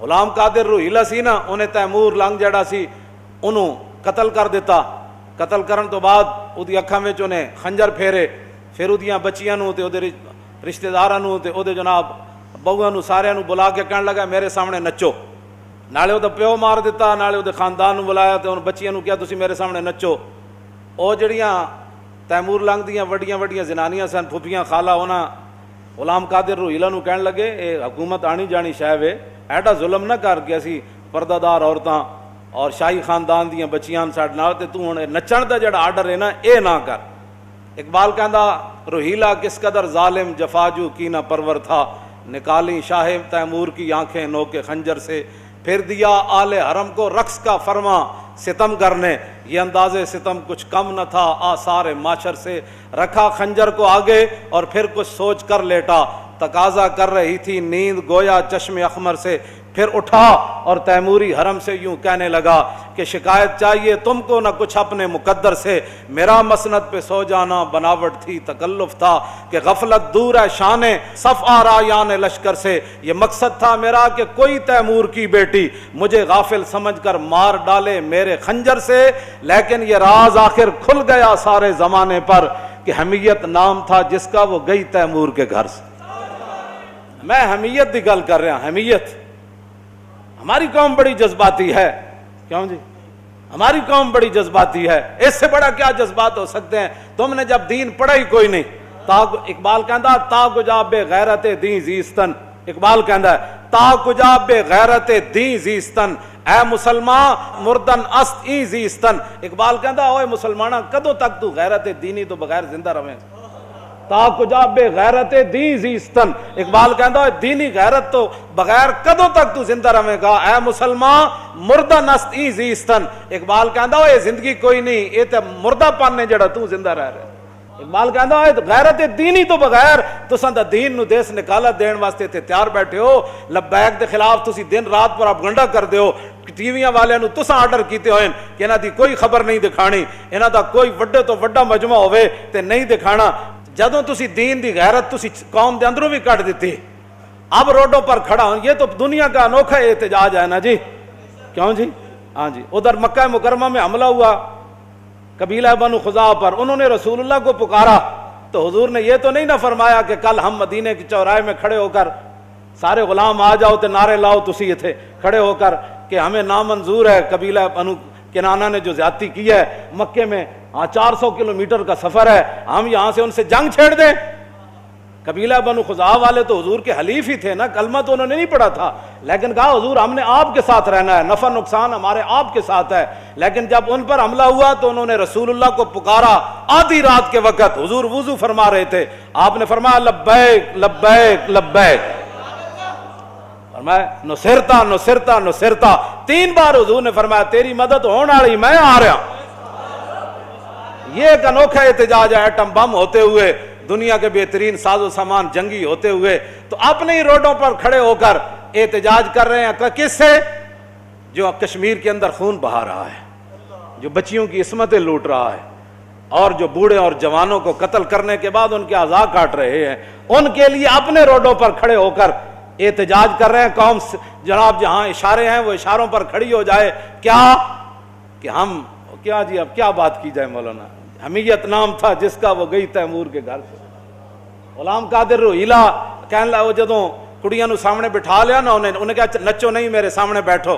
غلام قادر روہیلا سی نا, انہیں تیمور لنگ جڑا سی انہوں قتل کر دیتا. قتل کرن تو بعد اودی اکھاں وچ انہیں خنجر پھیرے, پھر اودیاں بچیاں نوں تے اودے رشتہ داراں نوں تے اودے جناب بہواں نوں ساریاں نوں بلا کے کہن لگا میرے سامنے نچو. نالے اودے پیو مار دیتا, نالے اودے خاندان نوں بلایا تے ان بچیاں نوں کہیا تسی میرے سامنے نچو. او جڑیاں تیمور لنگ دیاں وڈیاں وڈیاں زنانیاں سن, پھوپھیاں خالہ, انہاں غلام قادر روہیلا نوں کہن لگے اے حکومت آنی جانی شے وے, ایڈا ظلم نہ کر کے اسی پردہ دار عورتاں اور شاہی خاندان دیاں بچیاں ساڈے نال تے تو ہن نچن دا جڑا آرڈر ہے نا اے نہ کر. اقبال کہندا روہیلا کس قدر ظالم جفاجو کینہ پرور تھا, نکالی شاہ تیمور کی آنکھیں نوکے خنجر سے, پھر دیا آل حرم کو رقص کا فرما ستم کرنے, یہ انداز ستم کچھ کم نہ تھا آثار معاشر سے, رکھا خنجر کو آگے اور پھر کچھ سوچ کر لیٹا, تقاضا کر رہی تھی نیند گویا چشم اخمر سے, پھر اٹھا اور تیموری حرم سے یوں کہنے لگا کہ شکایت چاہیے تم کو نہ کچھ اپنے مقدر سے, میرا مسند پہ سو جانا بناوٹ تھی تکلف تھا کہ غفلت دور ہے شان صف آرایان لشکر سے, یہ مقصد تھا میرا کہ کوئی تیمور کی بیٹی مجھے غافل سمجھ کر مار ڈالے میرے خنجر سے, لیکن یہ راز آخر کھل گیا سارے زمانے پر کہ حمیت نام تھا جس کا وہ گئی تیمور کے گھر سے. میں حمیت دی گل کر رہا, حمیت. ہماری قوم بڑی جذباتی ہے, کیوں جی؟ ہماری قوم بڑی جذباتی ہے, اس سے بڑا کیا جذبات ہو سکتے ہیں؟ تم نے جب دین پڑھا ہی کوئی نہیں. اقبال کہندا تا کجا بے غیرت دین زیستن, اقبال کہندا ہے تا کجا بے غیرت دین زیستن, اے مسلمان مردن است ای زیستن. اقبال کہندا اوے مسلمانہ کدوں تک تو غیرت دینی تو بغیر زندہ رہیں, تا کجا بے غیرت دین زیستن. اقبال کہندا دینی غیرت تو بغیر کدوں تک تو زندہ رہیں گا, اے مسلمان مردن است ای زیستن. اقبال کہندا اے زندگی کوئی نہیں, اے تے مردہ پن نے جڑا تو زندہ رہ رہا. اقبال کہندا غیرت دینی تو بغیر تساں دا دین نو دیس نکالت دین واسطے تے تیار بیٹھے ہو, لبیک دے خلاف تسی دن رات پروپیگنڈا کردے ہو, ٹی ویاں والے نو تساں آرڈر کیتے ہوئے کہ انہاں دی کوئی خبر نہیں دکھانی, انہاں دا کوئی وڈے تو وڈا مجمع ہوئے تے نہیں دکھانا. جدوں تسی دین دی غیرت تسی قوم دے اندروں بھی کٹ دیتی, اب روڈوں پر کھڑا ہوں, یہ تو دنیا کا انوکھا احتجاج ہے نا جی, کیوں جی؟ ہاں جی. ادھر مکہ مکرمہ میں حملہ ہوا قبیلہ بنو خزاعہ پر, انہوں نے رسول اللہ کو پکارا تو حضور نے یہ تو نہیں نہ فرمایا کہ کل ہم مدینے کے چوراہے میں کھڑے ہو کر سارے غلام آ جاؤ تے نعرے لاؤ تسی یہ تھے کھڑے ہو کر کہ ہمیں نامنظور ہے قبیلہ بنو کنانہ نے جو زیادتی کی ہے مکے میں, 400 کلومیٹر کا سفر ہے, ہم یہاں سے ان سے جنگ چھیڑ دیں. قبیلہ بنو خزاعہ والے تو حضور کے حلیف ہی تھے نا, کلمہ تو انہوں نے نہیں پڑھا تھا, لیکن کہا حضور ہم نے آپ کے ساتھ رہنا ہے, نفع نقصان ہمارے آپ کے ساتھ ہے. لیکن جب ان پر حملہ ہوا تو انہوں نے رسول اللہ کو پکارا آدھی رات کے وقت, حضور وضو فرما رہے تھے, آپ نے فرمایا لبیک لبیک لبیک, فرمایا نصرتا نصرتا نصرتا, 3 بار حضور نے فرمایا تیری مدد ہونے والی, میں آ رہا. یہ ایک انوکھا احتجاج ہے, ایٹم بم ہوتے ہوئے, دنیا کے بہترین ساز و سامان جنگی ہوتے ہوئے, تو اپنے ہی روڈوں پر کھڑے ہو کر احتجاج کر رہے ہیں. کس سے؟ جو کشمیر کے اندر خون بہا رہا ہے, جو بچیوں کی عصمتیں لوٹ رہا ہے, اور جو بوڑھے اور جوانوں کو قتل کرنے کے بعد ان کے اعضاء کاٹ رہے ہیں, ان کے لیے اپنے روڈوں پر کھڑے ہو کر احتجاج کر رہے ہیں. قوم جناب جہاں اشارے ہیں وہ اشاروں پر کھڑی ہو جائے, کیا کہ ہم کیا جی اب کیا بات کی جائے مولانا. حمیت نام تھا جس کا وہ گئی تیمور کے گھر سے. غلام قادر روہیلا کہنے لگا, وہ جدوں کڑیاں نو سامنے بٹھا لیا نا, انہیں کہا نچو نہیں میرے سامنے بیٹھو,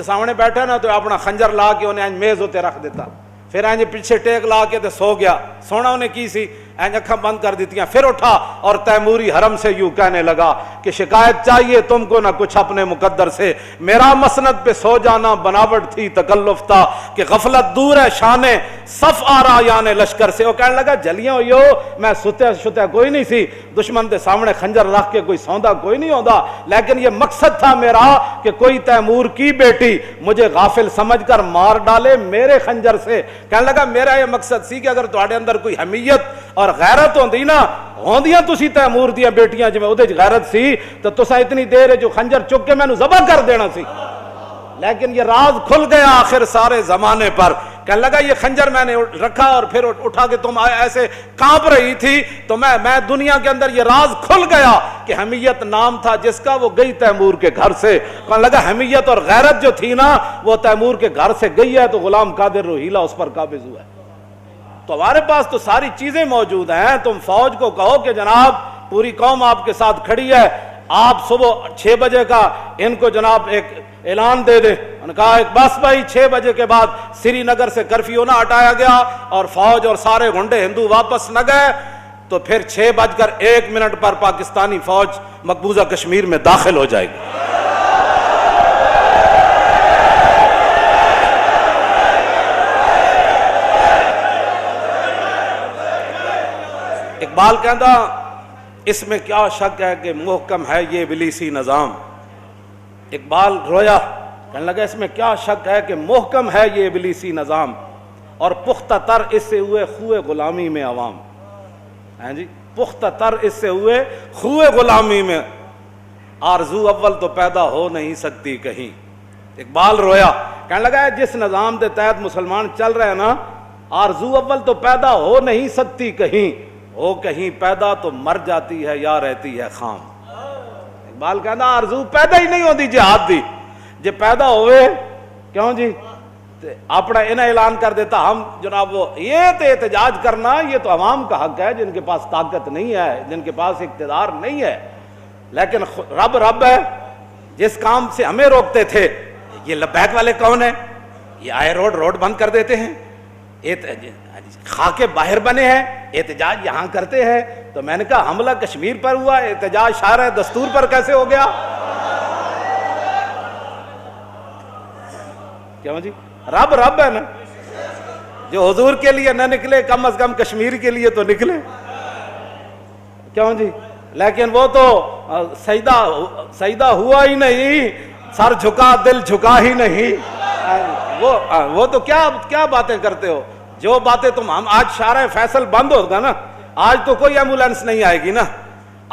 سامنے بیٹھا نا تو اپنا خنجر لا کے انہیں میز ہوتے رکھ دیتا, پھر انج پیچھے ٹیک لا کے تے سو گیا. سونا انہیں کی سی, انج اکھاں بند کر دیتیاں, پھر اٹھا اور تیموری حرم سے یوں کہنے لگا کہ شکایت چاہیے تم کو نہ کچھ اپنے مقدر سے, میرا مسند پہ سو جانا بناوٹ تھی تکلف تھا کہ غفلت دور ہے شان صف آرایان لشکر سے. وہ کہنے لگا جلیاں ہوئی ہو, میں ستیا کوئی نہیں سی, دشمن دے سامنے خنجر رکھ کے کوئی سوندا کوئی نہیں ہوندا, لیکن یہ مقصد تھا میرا کہ کوئی تیمور کی بیٹی مجھے غافل سمجھ کر مار ڈالے میرے خنجر سے. کہنے لگا میرا یہ مقصد سی کہ اگر تہاڈے اندر کوئی حمیت اور غیرت ہوندی نا, ہوندیاں تسی تیمور دیاں بیٹیاں جویں اودے وچ غیرت سی تو تساں اتنی دیر جو خنجر چک کے مینوں ذبح کر دینا سی. لیکن یہ راز کھل گیا آخر سارے زمانے پر کہنے لگا یہ خنجر میں نے رکھا اور پھر اٹھا کے تم ایسے کانپ رہی تھی تو میں دنیا کے اندر یہ راز کھل گیا کہ حمیت نام تھا جس کا، وہ گئی تیمور کے گھر سے. کہنے لگا حمیت اور غیرت جو تھی نا وہ تیمور کے گھر سے گئی ہے تو غلام قادر روہیلا اس پر قابض ہوا ہے. تو ہمارے پاس تو ساری چیزیں موجود ہیں. تم فوج کو کہو کہ جناب پوری قوم آپ کے ساتھ کھڑی ہے، آپ صبح 6 بجے کا ان کو جناب ایک اعلان دے دیں. انہوں نے کہا بس بھائی 6 بجے کے بعد سری نگر سے کرفیو نہ ہٹایا گیا اور فوج اور سارے گنڈے ہندو واپس نہ گئے تو پھر 6:01 پر پاکستانی فوج مقبوضہ کشمیر میں داخل ہو جائے گی. اقبال کہندا اس میں کیا شک ہے کہ محکم ہے یہ ابلیسی نظام. اقبال رویا، کہنے لگا اس میں کیا شک ہے کہ محکم ہے یہ ابلیسی نظام اور پختہ تر اس سے ہوئے خوئے غلامی میں عوام. ہیں جی، پختہ تر اس سے ہوئے خوئے غلامی میں، آرزو اول تو پیدا ہو نہیں سکتی کہیں. اقبال رویا، کہنے لگا جس نظام کے تحت مسلمان چل رہے ہیں نا، آرزو اول تو پیدا ہو نہیں سکتی کہیں، ہو کہیں پیدا تو مر جاتی ہے یا رہتی ہے خام. اقبال کہنا آرزو پیدا ہی نہیں ہوتی جہاد دی، جے پیدا ہوئے کیوں جی اپنا انہیں اعلان کر دیتا ہم جناب وہ یہ تو احتجاج کرنا یہ تو عوام کا حق ہے جن کے پاس طاقت نہیں ہے، جن کے پاس اقتدار نہیں ہے. لیکن رب ہے جس کام سے ہمیں روکتے تھے. یہ لبیک والے کون ہیں؟ یہ آئے روڈ بند کر دیتے ہیں، خاکے باہر بنے ہیں، احتجاج یہاں کرتے ہیں. تو میں نے کہا حملہ کشمیر پر ہوا، احتجاج شارع دستور پر کیسے ہو گیا؟ کیوں جی؟ رب ہے نا، جو حضور کے لیے نہ نکلے کم از کم کشمیر کے لیے تو نکلے. کیوں جی؟ لیکن وہ تو سجدہ ہوا ہی نہیں، سر جھکا دل جھکا ہی نہیں. وہ تو کیا باتیں کرتے ہو؟ جو باتیں ہم آج شارع فیصل بند ہوگا نا، آج تو کوئی ایمبولینس نہیں آئے گی نا،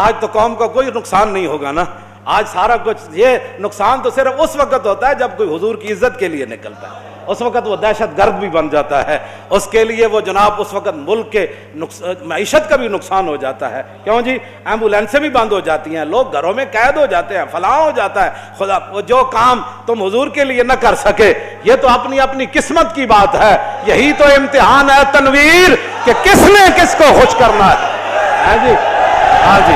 آج تو قوم کا کوئی نقصان نہیں ہوگا نا. آج سارا کچھ یہ نقصان تو صرف اس وقت ہوتا ہے جب کوئی حضور کی عزت کے لیے نکلتا ہے، اس وقت وہ دہشت گرد بھی بن جاتا ہے، اس کے لیے وہ جناب اس وقت ملک کے معیشت کا بھی نقصان ہو جاتا ہے. کیوں جی؟ ایمبولینسیں بھی بند ہو جاتی ہیں، لوگ گھروں میں قید ہو جاتے ہیں، فلاں ہو جاتا ہے. خدا وہ جو کام تم حضور کے لیے نہ کر سکے یہ تو اپنی قسمت کی بات ہے. یہی تو امتحان ہے تنویر کہ کس نے کس کو خوش کرنا ہے. جی ہاں جی،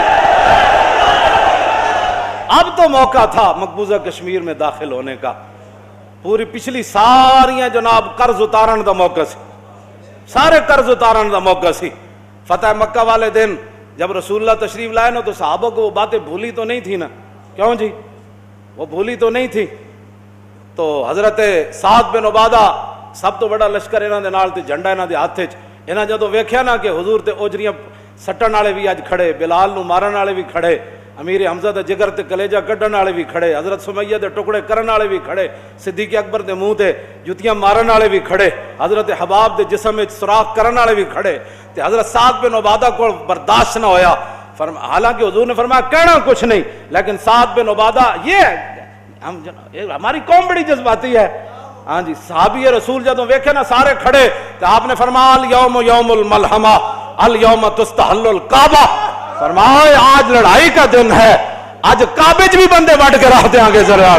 اب تو موقع تھا مقبوضہ کشمیر میں داخل ہونے کا. پوری پچھلی ساریاں جناب قرض اتارن دا موقع سی، سارے قرض اتارن دا موقع سی. فتح مکہ والے دن جب رسول اللہ تشریف لائے نا تو صحابہ کو وہ باتیں بھولی تو نہیں تھی نا. کیوں جی؟ وہ بھولی تو نہیں تھی. تو حضرت سعد بن عبادہ سب تو بڑا لشکر انہاں دے نال تے جھنڈا انہاں دے ہاتھ وچ. انہاں جدوں ویکھیا نا کہ حضور تے اوجریاں سٹن والے بھی اج کھڑے، بلال نو مارن والے بھی کھڑے، امیر حمزہ دے جگر تے کلیجہ کڈن والے بھی کھڑے، حضرت سمیہ دے ٹکڑے کرن والے بھی کھڑے، صدیق اکبر دے منہ تے جوتیاں مارن والے بھی کھڑے، حضرت حباب دے جسم وچ سوراخ کرن والے بھی کھڑے. تے حضرت سعد بن عبادہ کو برداشت نہ ہویا. حالانکہ حضور نے فرمایا کہنا کچھ نہیں، لیکن سعد بن عبادہ یہ ہماری قوم بڑی جذباتی ہے. ہاں جی، صحابی رسول جدوں ویکھے نا سارے کھڑے تو آپ نے فرمایا الیوم یوم الملحمہ الیوم تستحل الکعبہ. فرمایا آج لڑائی کا دن ہے، آج کعبے بھی بندے بڑھ کے رکھ دیں گے. ذرا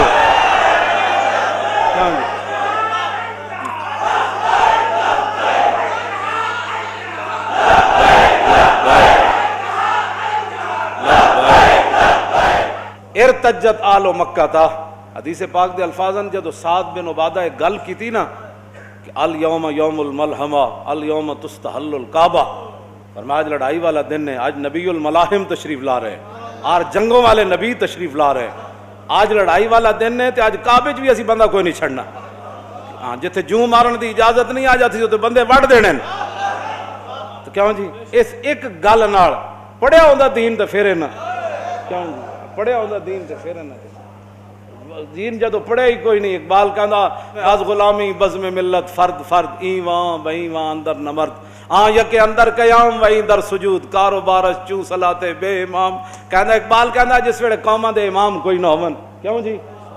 ارتجت آل مکہ تھا حدیث پاک دے الفاظن جدو سعد بن عبادہ ایک گل کی تھی نا کہ الیوم یوم الملحمہ الیوم تستحل الکعبہ. فرمایا آج لڑائی والا دن ہے، آج نبی الملاحم تشریف لا رہے ہیں، آج جنگوں والے نبی تشریف لا رہے ہیں، آج لڑائی والا دن ہے. تے آج کعبے بھی اسی بندہ کوئی نہیں چھڑنا. ہاں جتھے جوں مارن دی اجازت نہیں آ جاتی تو بندے وڑ دینے. تو کیوں جی؟ اس ایک گل نال پڑھیا ہوندا دین تے پھر نہ. کیوں جی؟ پڑھیا ہوندا دین تے پھر نہ. دین جدو پڑھے ہی کوئی نہیں. اقبال کہندا از غلامی بزم ملت فرد ایوان بایوان اندر نمرد آن یکے اندر قیام وہی در سجود کاروبارش چوں صلاتے بے امام. کہندا اقبال کہندا جس ویلے قوماں دے امام کوئی نہ ہون. کیوں جی؟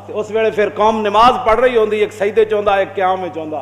اس ویلے پھر قوم نماز پڑھ رہی ہوندی، ایک سجدے چ ہوندا ایک قیام وچ ہوندا.